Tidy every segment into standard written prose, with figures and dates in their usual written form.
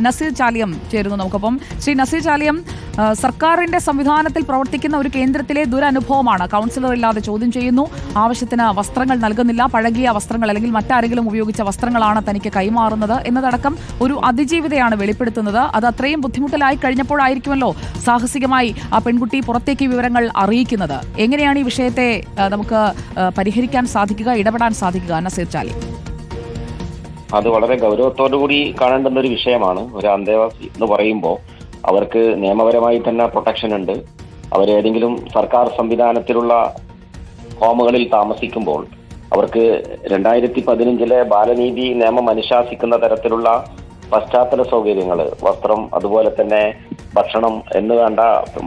നസീർ ചാലിയം ചേരുന്നു നമുക്കൊപ്പം. ശ്രീ നസീർ ചാലിയം, സർക്കാരിന്റെ സംവിധാനത്തിൽ പ്രവർത്തിക്കുന്ന ഒരു കേന്ദ്രത്തിലെ ദുരനുഭവമാണ്. കൗൺസിലർ ഇല്ലാതെ ചോദ്യം ചെയ്യുന്നു, ആവശ്യത്തിന് വസ്ത്രങ്ങൾ നൽകുന്നില്ല, പഴകിയ വസ്ത്രങ്ങൾ അല്ലെങ്കിൽ മറ്റാരെങ്കിലും ഉപയോഗിച്ച വസ്ത്രങ്ങളാണ് തനിക്ക് കൈമാറുന്നത് എന്നതടക്കം ഒരു അതിജീവിതയാണ് വെളിപ്പെടുത്തുന്നത്. അത് അത്രയും ബുദ്ധിമുട്ടിലായി കഴിഞ്ഞപ്പോഴായിരിക്കുമല്ലോ സാഹസികമായി ആ പെൺകുട്ടി പുറത്തേക്ക് വിവരങ്ങൾ അറിയിക്കുന്നത്. എങ്ങനെയാണ് ഈ വിഷയത്തെ നമുക്ക് പരിഹരിക്കാൻ സാധിക്കുക, ഇടപെടാൻ സാധിക്കുക നസീർ ചാലിയം? അത് വളരെ ഗൗരവത്തോടുകൂടി കാണേണ്ടുന്ന ഒരു വിഷയമാണ്. ഒരു അന്തേവാസി എന്ന് പറയുമ്പോൾ അവർക്ക് നിയമപരമായി തന്നെ പ്രൊട്ടക്ഷൻ ഉണ്ട്. അവരേതെങ്കിലും സർക്കാർ സംവിധാനത്തിലുള്ള ഹോമുകളിൽ താമസിക്കുമ്പോൾ അവർക്ക് 2015 ബാലനീതി നിയമം അനുശാസിക്കുന്ന തരത്തിലുള്ള പശ്ചാത്തല സൗകര്യങ്ങൾ, വസ്ത്രം, അതുപോലെ തന്നെ ഭക്ഷണം എന്ന് വേണ്ട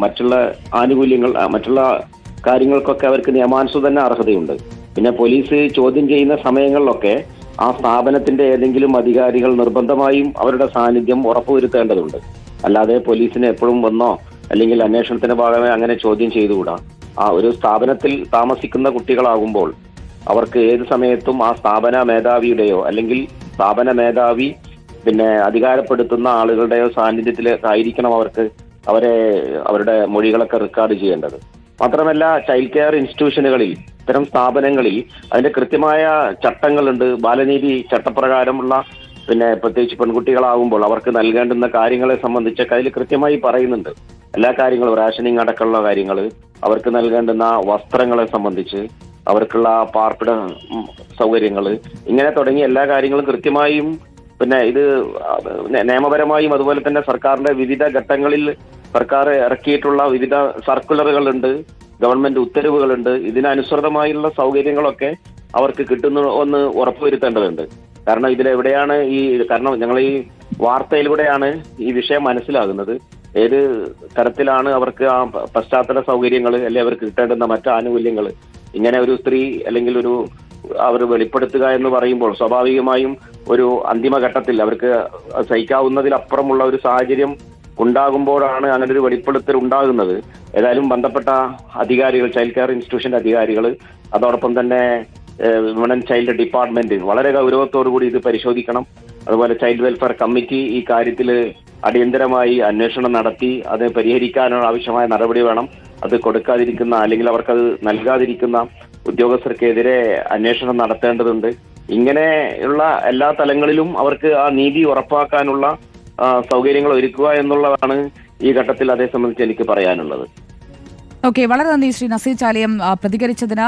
മറ്റുള്ള ആനുകൂല്യങ്ങൾ, മറ്റുള്ള കാര്യങ്ങൾക്കൊക്കെ അവർക്ക് നിയമാനുസൃതം അർഹതയുണ്ട്. പിന്നെ പോലീസ് ചോദ്യം ചെയ്യുന്ന സമയങ്ങളിലൊക്കെ ആ സ്ഥാപനത്തിന്റെ ഏതെങ്കിലും അധികാരികൾ നിർബന്ധമായും അവരുടെ സാന്നിധ്യം ഉറപ്പുവരുത്തേണ്ടതുണ്ട്. അല്ലാതെ പോലീസിന് എപ്പോഴും വന്നോ അല്ലെങ്കിൽ അന്വേഷണത്തിന്റെ ഭാഗമായി അങ്ങനെ ചോദ്യം ചെയ്തുകൂടാ. ആ ഒരു സ്ഥാപനത്തിൽ താമസിക്കുന്ന കുട്ടികളാകുമ്പോൾ അവർക്ക് ഏത് സമയത്തും ആ സ്ഥാപന മേധാവിയുടെയോ അല്ലെങ്കിൽ സ്ഥാപന മേധാവി പിന്നെ അധികാരപ്പെടുത്തുന്ന ആളുകളുടെയോ സാന്നിധ്യത്തിലായിരിക്കണം അവരുടെ മൊഴികളൊക്കെ റെക്കോർഡ് ചെയ്യേണ്ടത്. മാത്രമല്ല ചൈൽഡ് കെയർ ഇൻസ്റ്റിറ്റ്യൂഷനുകളിൽ, ഇത്തരം സ്ഥാപനങ്ങളിൽ അതിന്റെ കൃത്യമായ ചട്ടങ്ങളുണ്ട്. ബാലനീതി ചട്ടപ്രകാരമുള്ള പിന്നെ പ്രത്യേകിച്ച് പെൺകുട്ടികളാകുമ്പോൾ അവർക്ക് നൽകേണ്ടുന്ന കാര്യങ്ങളെ സംബന്ധിച്ചൊക്കെ അതിൽ കൃത്യമായി പറയുന്നുണ്ട്. എല്ലാ കാര്യങ്ങളും, റേഷനിങ് അടക്കമുള്ള കാര്യങ്ങൾ, അവർക്ക് നൽകേണ്ടുന്ന വസ്ത്രങ്ങളെ സംബന്ധിച്ച്, അവർക്കുള്ള പാർപ്പിട സൗകര്യങ്ങൾ, ഇങ്ങനെ തുടങ്ങിയ എല്ലാ കാര്യങ്ങളും കൃത്യമായും പിന്നെ ഇത് നിയമപരമായും അതുപോലെ തന്നെ സർക്കാരിന്റെ വിവിധ ഘട്ടങ്ങളിൽ സർക്കാർ ഇറക്കിയിട്ടുള്ള വിവിധ സർക്കുലറുകളുണ്ട്, ഗവൺമെന്റ് ഉത്തരവുകളുണ്ട്. ഇതിനനുസൃതമായുള്ള സൗകര്യങ്ങളൊക്കെ അവർക്ക് കിട്ടുന്നു ഉറപ്പുവരുത്തേണ്ടതുണ്ട്. കാരണം ഇതിലെവിടെയാണ് കാരണം ഞങ്ങൾ ഈ വാർത്തയിലൂടെയാണ് ഈ വിഷയം മനസ്സിലാകുന്നത്. ഏത് തരത്തിലാണ് അവർക്ക് ആ പശ്ചാത്തല സൗകര്യങ്ങൾ അല്ലെങ്കിൽ അവർക്ക് കിട്ടേണ്ടുന്ന മറ്റു ആനുകൂല്യങ്ങൾ ഇങ്ങനെ ഒരു സ്ത്രീ അല്ലെങ്കിൽ അവർ വെളിപ്പെടുത്തുക എന്ന് പറയുമ്പോൾ സ്വാഭാവികമായും ഒരു അന്തിമഘട്ടത്തിൽ അവർക്ക് സഹിക്കാവുന്നതിലപ്പുറമുള്ള ഒരു സാഹചര്യം ഉണ്ടാകുമ്പോഴാണ് അങ്ങനെ ഒരു വെളിപ്പെടുത്തൽ ഉണ്ടാകുന്നത്. ഏതായാലും ബന്ധപ്പെട്ട അധികാരികൾ, ചൈൽഡ് കെയർ ഇൻസ്റ്റിറ്റ്യൂഷന്റെ അധികാരികൾ, അതോടൊപ്പം തന്നെ വിമൻ ചൈൽഡ് ഡിപ്പാർട്ട്മെന്റ് വളരെ ഗൗരവത്തോടു കൂടി ഇത് പരിശോധിക്കണം. അതുപോലെ ചൈൽഡ് വെൽഫെയർ കമ്മിറ്റി ഈ കാര്യത്തിൽ അടിയന്തരമായി അന്വേഷണം നടത്തി അത് പരിഹരിക്കാനുള്ള ആവശ്യമായ നടപടി വേണം. അത് കൊടുക്കാതിരിക്കുന്ന അല്ലെങ്കിൽ അവർക്കത് നൽകാതിരിക്കുന്ന ഉദ്യോഗസ്ഥർക്കെതിരെ അന്വേഷണം നടത്തേണ്ടതുണ്ട്. ഇങ്ങനെയുള്ള എല്ലാ തലങ്ങളിലും അവർക്ക് ആ നീതി ഉറപ്പാക്കാനുള്ള സൗകര്യങ്ങൾ ഒരുക്കുക എന്നുള്ളതാണ് ഈ ഘട്ടത്തിൽ അതേ സംബന്ധിച്ച് എനിക്ക് പറയാനുള്ളത്. ഓക്കെ, വളരെ നന്ദി ശ്രീ നസീർ ചാലിയം പ്രതികരിച്ചതിന്.